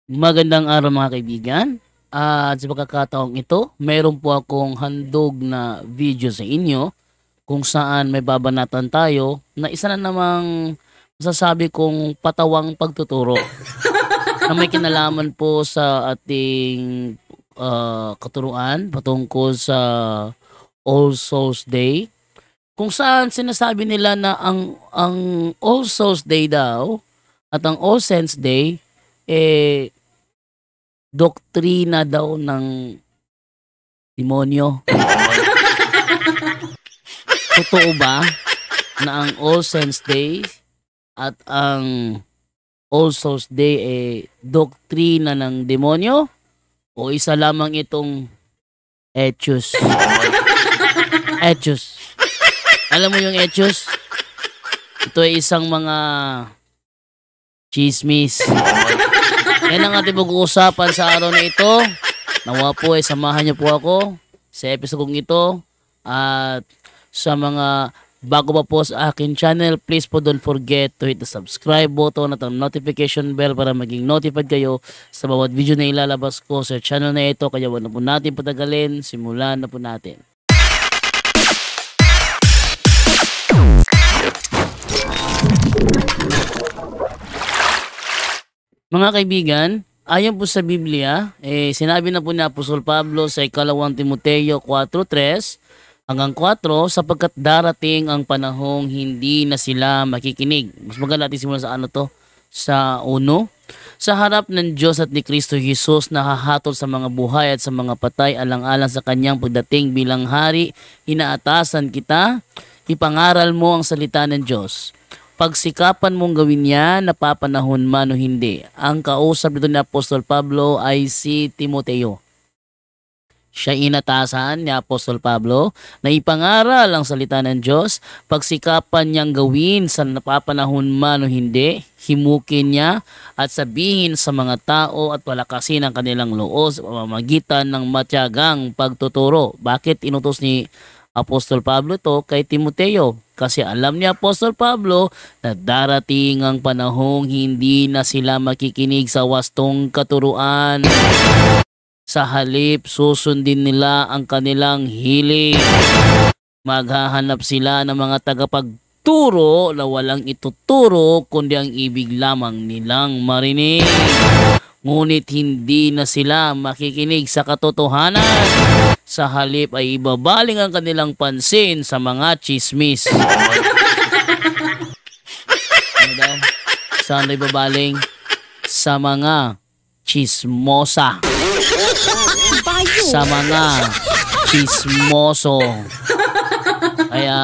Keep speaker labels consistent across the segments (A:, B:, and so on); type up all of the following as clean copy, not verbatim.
A: Magandang araw mga kaibigan. At sa pagkakataong ito, meron po akong handog na video sa inyo kung saan may babanatan tayo na isa na namang masasabi kong patawang pagtuturo na may kinalaman po sa ating katuruan patungkol sa All Souls Day. Kung saan sinasabi nila na ang All Souls Day daw at ang All Saints Day doktrina daw ng demonyo. Totoo ba na ang All Saints Day at ang All Souls Day doktrina ng demonyo? O isa lamang itong etyos? Etyos. Alam mo yung etyos? Ito ay isang mga chismis. Yan ang ating pag-uusapan sa araw na ito. Nawa po ay samahan niyo po ako sa episode ito. At sa mga bago pa po sa akin channel, please po don't forget to hit the subscribe button at ang notification bell para maging notified kayo sa bawat video na ilalabas ko sa channel na ito. Kaya wala po natin patagalin, simulan na po natin. Mga kaibigan, ayon po sa Biblia, sinabi na po ni Apostol Pablo sa ikalawang Timoteo 4:3 hanggang 4, sapagkat darating ang panahong hindi na sila makikinig. Mas maganda natin simulan sa sa 1. Sa harap ng Diyos at ni Kristo Jesus, nahahatol sa mga buhay at sa mga patay alang-alang sa kanyang pagdating bilang hari, inaatasan kita, ipangaral mo ang salita ng Diyos. Pagsikapan mong gawin yan, napapanahon man o hindi. Ang kausap dito ni Apostol Pablo ay si Timoteo. Siya inatasan ni Apostol Pablo na ipangaral ang salita ng Diyos. Pagsikapan niyang gawin sa napapanahon man o hindi, himukin niya at sabihin sa mga tao at palakasin ang kanilang loob sa pamamagitan ng matyagang pagtuturo. Bakit inutos ni Apostol Pablo to kay Timoteo? Kasi alam ni Apostol Pablo na darating ang panahong hindi na sila makikinig sa wastong katuruan. Sa halip, susundin nila ang kanilang hilig. Maghahanap sila ng mga tagapagturo na walang ituturo kundi ang ibig lamang nilang marinig. Ngunit hindi na sila makikinig sa katotohanan. Sa halip ay ibabaling ang kanilang pansin sa mga chismis. Ano daw? Saan na ibabaling? Sa mga chismosa. Sa mga chismoso. Kaya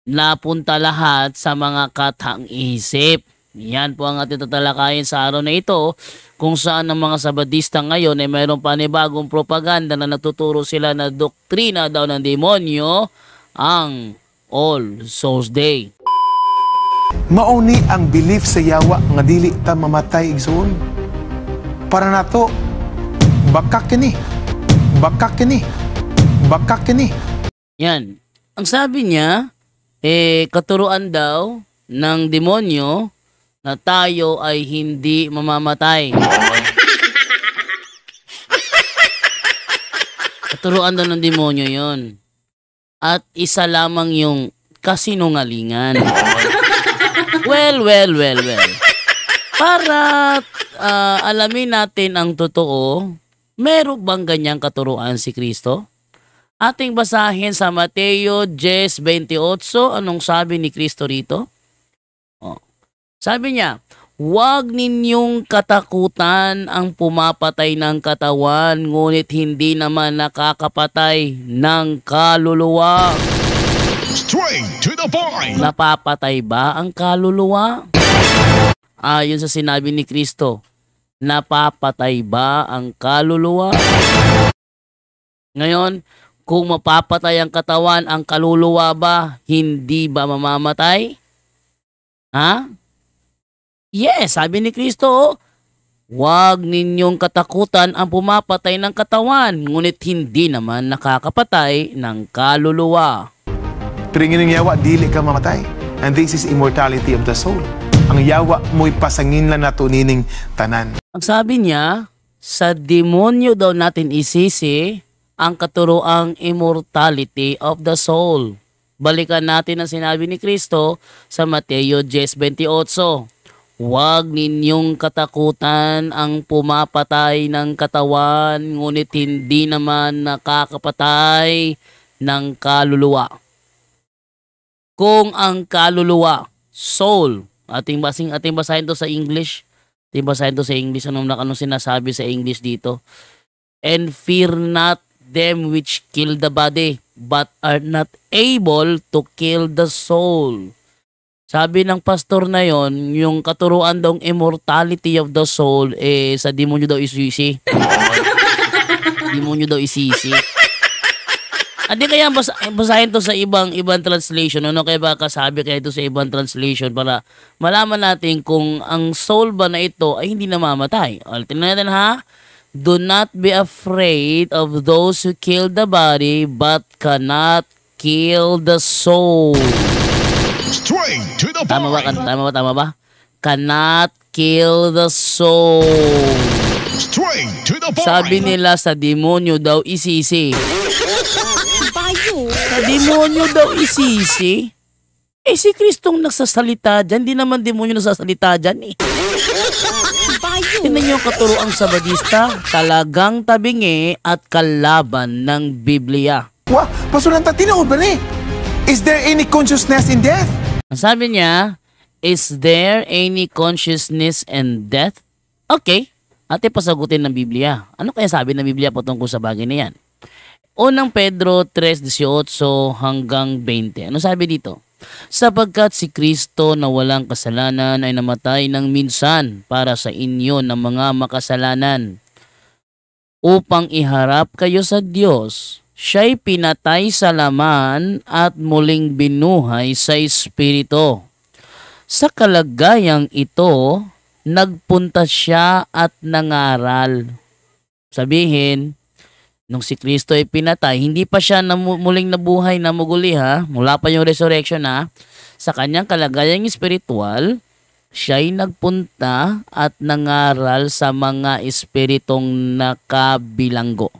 A: napunta lahat sa mga katang-isip. Yan po ang ating tatalakayin sa araw na ito, kung saan ang mga Sabadista ngayon ay mayroong panibagong propaganda na natuturo sila na doktrina daw ng demonyo ang All Souls Day.
B: Mauni ang belief sa yawa nga dili ta mamatay igsoon. Para nato bakak kini.
A: Yan. Ang sabi niya, katuruan daw ng demonyo na tayo ay hindi mamamatay. Katuruan daw ng demonyo yon. At isa lamang yung kasinungalingan. Well. Para alamin natin ang totoo, meron bang ganyang katuruan si Kristo? Ating basahin sa Mateo 10:28. Anong sabi ni Kristo rito? Sabi niya, huwag ninyong katakutan ang pumapatay ng katawan, ngunit hindi naman nakakapatay ng kaluluwa.
C: Straight to the point.
A: Napapatay ba ang kaluluwa? Ayon sa sinabi ni Kristo, napapatay ba ang kaluluwa? Ngayon, kung mapapatay ang katawan, ang kaluluwa ba, hindi ba mamamatay? Ha? Yes, sabi ni Kristo, huwag ninyong katakutan ang pumapatay ng katawan, ngunit hindi naman nakakapatay ng kaluluwa.
B: Pero ng yawa dili ka mamatay. And this is immortality of the soul. ang yawa mo'y pasanginlan nato nining tanan.
A: Ang sabi niya, sa demonyo daw natin isisi ang katuroang immortality of the soul. Balikan natin ang sinabi ni Kristo sa Mateo 10:28. Huwag ninyong katakutan ang pumapatay ng katawan, ngunit hindi naman nakakapatay ng kaluluwa. Kung ang kaluluwa, soul, ating basahin to sa English. Anong sinasabi sa English dito? And fear not them which kill the body, but are not able to kill the soul. Sabi ng pastor na yon, yung katuruan daw immortality of the soul, sa demonyo daw isisi. Demonyo daw isisi. Adi kaya basahin to sa ibang translation, ano kaya baka sabi kaya ito sa ibang translation para malaman natin kung ang soul ba na ito ay hindi namamatay. Tingnan natin ha. Do not be afraid of those who kill the body but cannot kill the soul.
C: Straight to the
A: Tama ba?
C: point.
A: Tama ba? Cannot kill the soul.
C: Straight to the point.
A: Sabi nila sa demonyo daw isisi. Sa demonyo daw isisi? Si Kristong nagsasalita dyan. Di naman demonyo nagsasalita dyan eh. Tingnan niyo ang katuroang sabadista. Talagang tabingi at kalaban ng Biblia.
B: Wah, pasulanta tinuod ba ni? Is there any consciousness in death?
A: Ang sabi niya, is there any consciousness in death? Okay, ate pasagutin ng Biblia. Ano kaya sabi ng Biblia patungkol sa bagay na yan? Unang Pedro 3:18 hanggang 20. Ano sabi dito? Sapagkat si Kristo na walang kasalanan ay namatay ng minsan para sa inyo ng mga makasalanan. Upang iharap kayo sa Diyos, siya'y pinatay sa laman at muling binuhay sa Espiritu. Sa kalagayang ito, nagpunta siya at nangaral. Sabihin, nung si Kristo ay pinatay, hindi pa siya muling nabuhay na muguli ha. Mula pa yung resurrection ha. Sa kanyang kalagayang espiritual, siya'y nagpunta at nangaral sa mga espiritong nakabilanggo.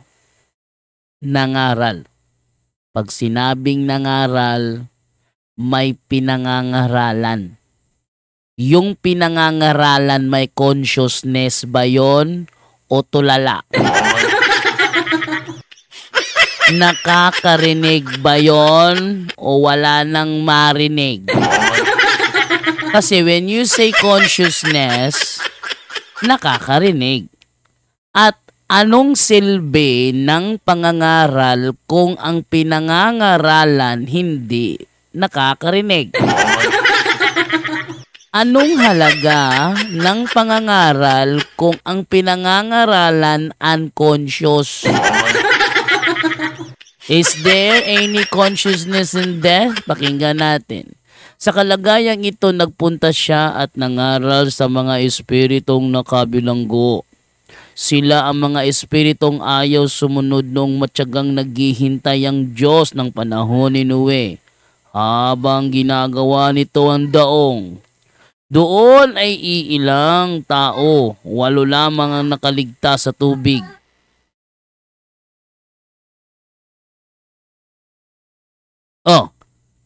A: Nangaral. Pag sinabing nangaral, may pinangangaralan. Yung pinangangaralan may consciousness ba yon o tulala? Nakakarinig ba yon o wala nang marinig? Kasi when you say consciousness, nakakarinig. At anong silbi ng pangangaral kung ang pinangangaralan hindi nakakarinig? Anong halaga ng pangangaral kung ang pinangangaralan unconscious? Is there any consciousness in death? Pakinggan natin. Sa kalagayang ito, nagpunta siya at nangaral sa mga espiritong nakabilanggo. Sila ang mga espiritong ayaw sumunod noong matyagang naghihintay ang Diyos ng panahon ni Noe. Habang ginagawa nito ang daong, doon ay iilang tao, 8 lamang ang nakaligtas sa tubig.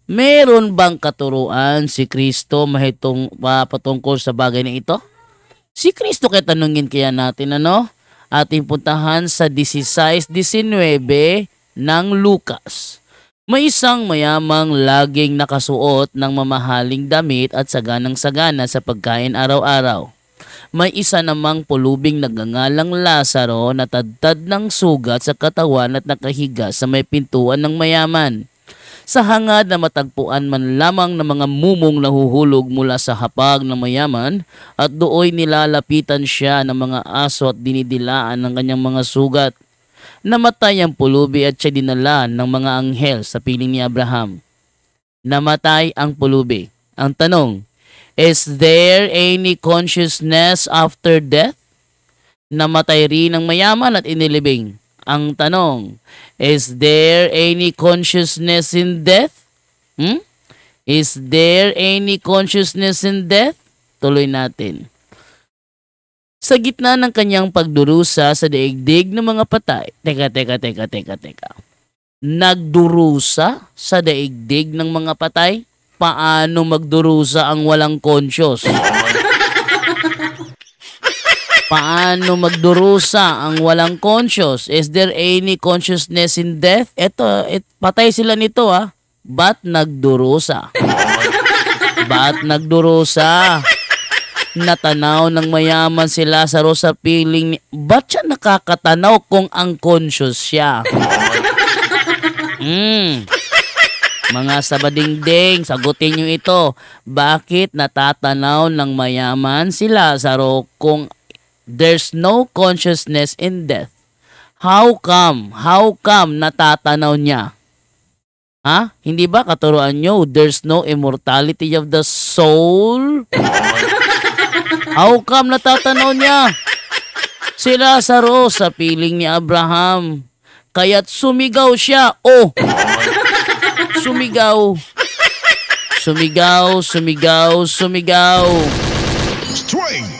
A: Meron bang katuruan si Kristo patungkol sa bagay na ito? Si Kristo kaya tanungin kaya natin ating puntahan sa 16:19 ng Lucas. May isang mayamang laging nakasuot ng mamahaling damit at saganang-sagana sa pagkain araw-araw. May isa namang pulubing nagngangalang Lazaro na tadtad ng sugat sa katawan at nakahiga sa may pintuan ng mayaman. Sa hangad na matagpuan man lamang ng mga mumong nahuhulog mula sa hapag ng mayaman at dooy nilalapitan siya ng mga aso at dinidilaan ng kanyang mga sugat. Namatay ang pulubi at siya dinala ng mga anghel sa piling ni Abraham. Namatay ang pulubi. Ang tanong, is there any consciousness after death? Namatay rin ang mayaman at inilibing. Ang tanong, is there any consciousness in death? Is there any consciousness in death? Tuloy natin. Sa gitna ng kanyang pagdurusa sa daigdig ng mga patay. Teka. Nagdurusa sa daigdig ng mga patay? Paano magdurusa ang walang conscious? Paano magdurusa ang walang conscious? Is there any consciousness in death? Patay sila nito Ba't nagdurusa? Ba't nagdurusa? Natanaw ng mayaman si Lazaro sa piling ni... Ba't siya nakakatanaw kung ang conscious siya? Mga sabadingding, sagutin nyo ito. Bakit natatanaw ng mayaman si Lazaro kung there's no consciousness in death? How come? How come natatanaw niya? Hindi ba katuruan nyo, there's no immortality of the soul? How come natatanaw niya? Si Lazaro sa piling ni Abraham. Kaya't sumigaw siya. Sumigaw.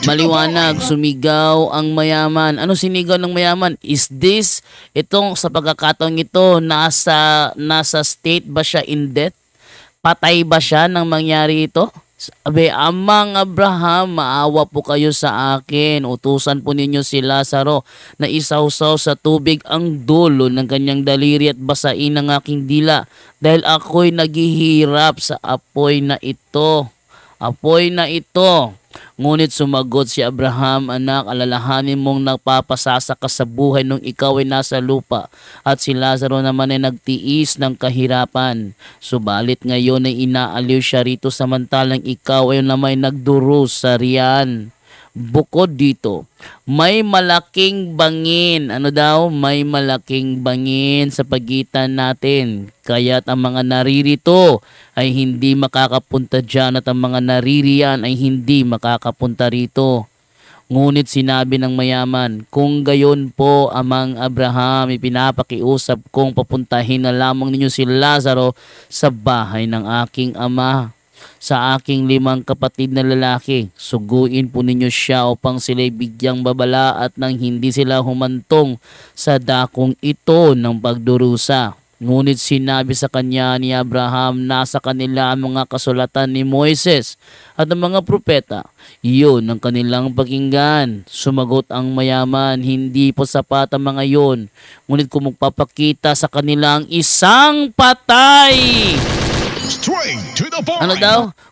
A: Maliwanag, sumigaw ang mayaman. Ano sinigaw ng mayaman? Is this, sa pagkakataong ito, nasa state ba siya in death? Patay ba siya nang mangyari ito? Sabi, Amang Abraham, maawa po kayo sa akin. Utusan po ninyo si Lazaro na isawsaw sa tubig ang dulo ng kanyang daliri at basain ang aking dila dahil ako'y naghihirap sa apoy na ito. Ngunit sumagot si Abraham, anak, alalahanin mong nagpapasasa ka sa buhay nung ikaw ay nasa lupa at si Lazaro naman ay nagtiis ng kahirapan. Subalit ngayon ay inaaliw siya rito samantalang ikaw ay naman nagduros sa riyan. Bukod dito, may malaking bangin. May malaking bangin sa pagitan natin. Kaya't ang mga naririto ay hindi makakapunta dyan at ang mga naririyan ay hindi makakapunta rito. Ngunit sinabi ng mayaman, kung gayon po, Amang Abraham, ipinapakiusap kong papuntahin na lamang ninyo si Lazaro sa bahay ng aking ama. Sa aking 5 kapatid na lalaki, suguin po ninyo siya upang sila'y bigyang babala at nang hindi sila humantong sa dakong ito ng pagdurusa. Ngunit sinabi sa kanya ni Abraham, nasa kanila ang mga kasulatan ni Moises at ang mga propeta. Iyon ang kanilang pakinggan. Sumagot ang mayaman, hindi po sapat ang mga iyon. Ngunit kung magpapakita sa kanila ang isang patay.
C: Straight to the point.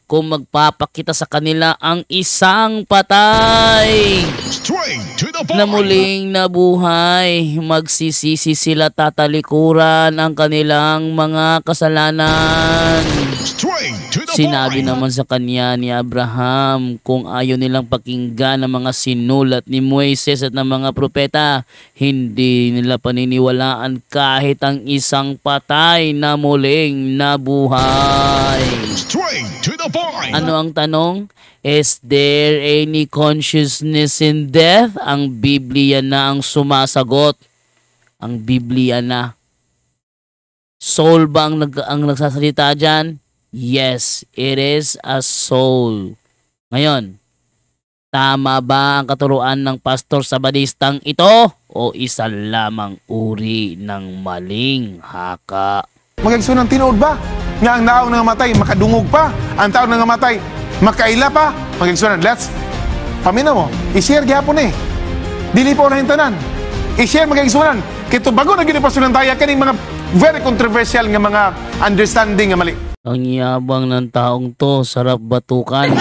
A: Kung magpapakita sa kanila ang isang patay
C: Straight to the point.
A: na muling nabuhay, magsisisi sila, tatalikuran ang kanilang mga kasalanan.
C: Straight to the
A: Sinabi
C: point.
A: naman sa kanya ni Abraham, kung ayaw nilang pakinggan ang mga sinulat ni Moises at ng mga propeta, hindi nila paniniwalaan kahit ang isang patay na muling nabuhay.
C: Straight to the point.
A: Ano ang tanong? Is there any consciousness in death? Ang Biblia na ang sumasagot. Ang Biblia na. Soul ba ang nagsasalita dyan? Yes, it is a soul. Ngayon, tama ba ang katuruan ng pastor sabadistang ito? O isa lamang uri ng maling haka?
B: Magigsunang tinuod ba? Nga ang naong nangamatay, makadungog pa. Ang taong nangamatay, makaila pa. Magigsunan, let's pamina mo. I-share gyapon Dili po na hintanan. I-share magigsunan. Kito bago na ginipasunang tayo kaning mga very controversial nga mga understanding nga mali.
A: Ang yabang ng taong to, sarap batukan.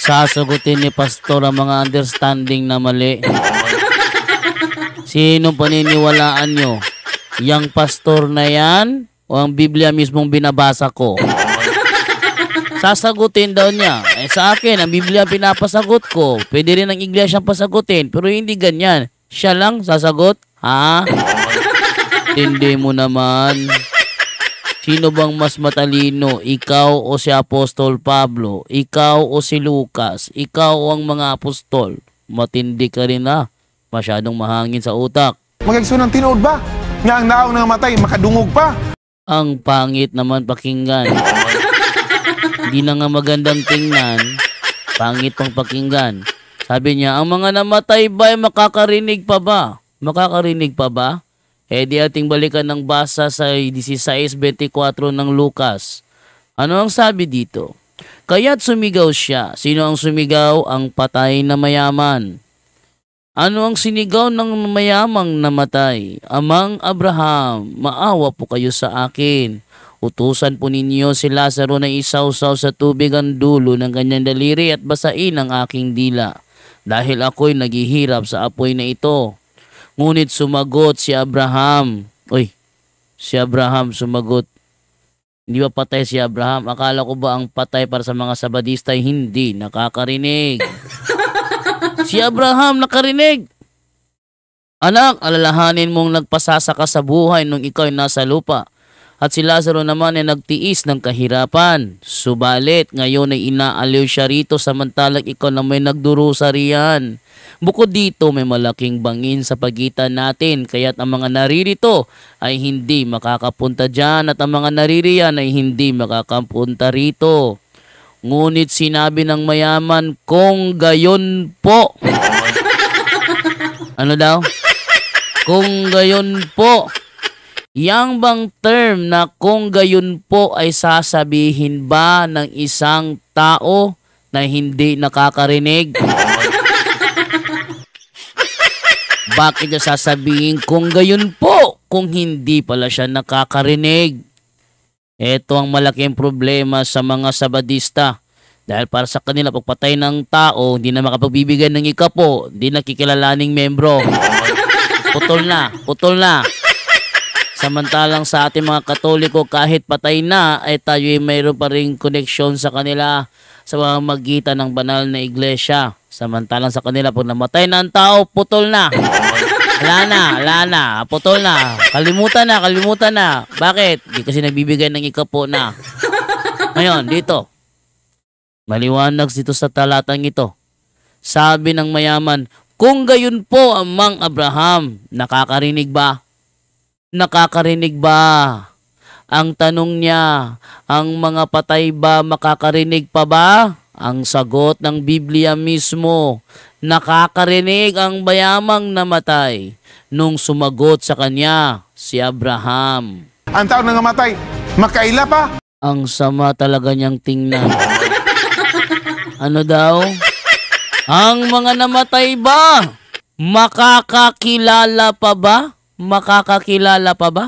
A: Sasagutin ni pastor ang mga understanding na mali. Sino paniniwalaan nyo? Yang pastor na yan o ang Biblia mismong binabasa ko? Sasagutin daw niya. Sa akin, ang Biblia pinapasagot ko. Pwede rin ang iglesia pasagutin, pero hindi ganyan. Siya lang sasagot? Hindi mo naman. Sino bang mas matalino? Ikaw o si Apostol Pablo? Ikaw o si Lucas? Ikaw o ang mga apostol? Matindi ka rin Masyadong mahangin sa utak.
B: Magigsunang tinuod ba? Nga ang naong nangamatay, makadungog pa.
A: Ang pangit naman pakinggan. Hindi na nga magandang tingnan, pangit pang pakinggan. Sabi niya, ang mga namatay ba ay makakarinig pa ba? Makakarinig pa ba? Eh di ating balikan ng basa sa 16:24 ng Lucas. Ano ang sabi dito? Kaya't sumigaw siya. Sino ang sumigaw? Ang patay na mayaman. Ano ang sinigaw ng mayamang namatay? Amang Abraham, maawa po kayo sa akin. Utusan po ninyo si Lazaro na isawsaw sa tubig ang dulo ng kanyang daliri at basain ang aking dila. Dahil ako'y naghihirap sa apoy na ito. Ngunit sumagot si Abraham. Si Abraham sumagot. Hindi ba patay si Abraham? Akala ko ba ang patay para sa mga Sabadista ay hindi nakakarinig? Si Abraham nakarinig. Anak, alalahanin mong nagpasasaka sa buhay nung ikaw ay nasa lupa. At si Lazaro naman ay nagtiis ng kahirapan. Subalit, ngayon ay inaaliw siya rito samantalang ikaw na may nagdurusa riyan. Bukod dito, may malaking bangin sa pagitan natin, kaya't ang mga naririto ay hindi makakapunta dyan at ang mga naririyan ay hindi makakapunta rito. Ngunit sinabi ng mayaman, kung gayon po. Ano daw? Kung gayon po. Yang bang term na kung gayon po ay sasabihin ba ng isang tao na hindi nakakarinig? Bakit niya sasabihin kung gayon po kung hindi pala siya nakakarinig? Ito ang malaking problema sa mga Sabadista. Dahil para sa kanila, pagpatay ng tao, hindi na makapagbibigay ng ikapo, hindi nakikilalaning membro. Putol na, putol na. Samantalang sa ating mga Katoliko, kahit patay na, ay tayo ay mayroon pa rin koneksyon sa kanila sa pamamagitan ng banal na iglesia. Samantalang sa kanila, pag namatay na ang tao, putol na. Wala na, putol na. Kalimutan na. Bakit? Di kasi nagbibigay ng ikapo na. Ngayon, dito. Maliwanag dito sa talatang ito. Sabi ng mayaman, kung gayon po amang Abraham, nakakarinig ba? Nakakarinig ba? Ang tanong niya, ang mga patay ba makakarinig pa ba? Ang sagot ng Biblia mismo, nakakarinig ang bayamang namatay nung sumagot sa kanya si Abraham.
B: Ang tao na namatay, makaila pa?
A: Ang sama talaga niyang tingnan. Ano daw? Ang mga namatay ba? Makakakilala pa ba? Makakakilala pa ba?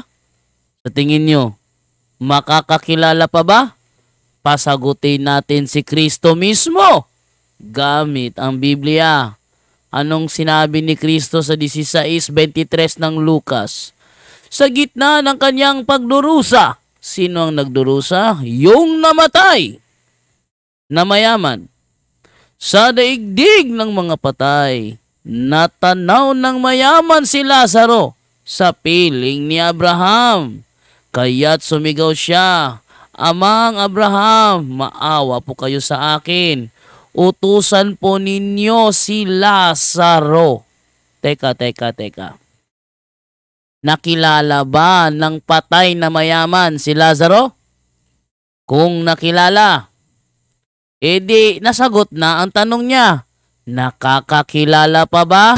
A: Sa tingin nyo, makakakilala pa ba? Pasagutin natin si Kristo mismo gamit ang Biblia. Anong sinabi ni Kristo sa 16:23 ng Lucas? Sa gitna ng kanyang pagdurusa, sino ang nagdurusa? Yung namatay na mayaman. Sa daigdig ng mga patay, natanaw ng mayaman si Lazaro sa piling ni Abraham. Kaya't sumigaw siya, Amang Abraham, maawa po kayo sa akin. Utusan po ninyo si Lazaro. Teka. Nakilala ba ng patay na mayaman si Lazaro? Kung nakilala, edi nasagot na ang tanong niya. Nakakakilala pa ba?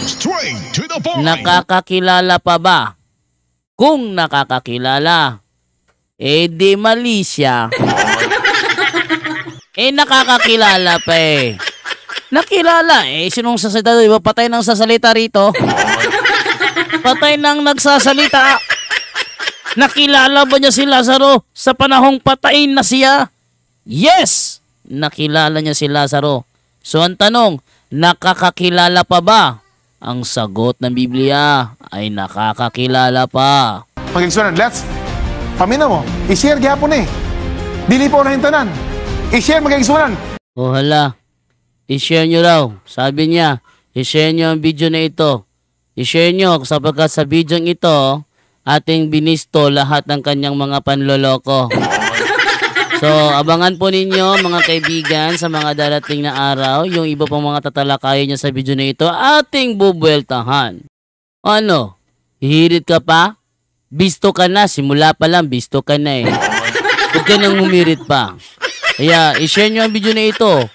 C: Straight to the point.
A: Nakakakilala pa ba? Kung nakakakilala, edi mali siya. Nakakakilala pa eh. Nakilala eh. Sinong sasalita? Diba patay nang sasalita rito? Patay nang nagsasalita. Nakilala ba niya si Lazaro sa panahong patay na siya? Yes! Nakilala niya si Lazaro. So ang tanong, nakakakilala pa ba? Ang sagot ng Biblia ay nakakakilala pa.
B: Magigsunan, let's pamina mo. I-share gyapon eh. Dili po na hintanan. I-share magigsunan.
A: Oh hala, i-share nyo raw. Sabi niya, i-share nyo ang video na ito. I-share nyo sapagkat sa video ito, ating binisto lahat ng kanyang mga panloloko. So, abangan po ninyo mga kaibigan sa mga darating na araw, yung iba pang mga tatalakayan niya sa video na ito, ating bubueltahan. Ano? Hihirit ka pa? Bisto ka na. Simula pa lang, bisto ka na eh. Huwag ka nang humirit pa. Kaya, i-share nyo ang video na ito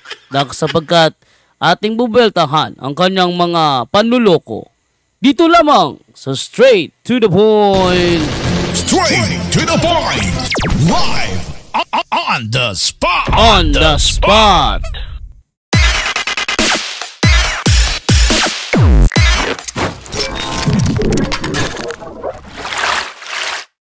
A: sapagkat ating bubeltahan ang kanyang mga panluloko. Dito lamang sa Straight to the Point.
C: Straight to the point. Live on the spot.
A: On the spot.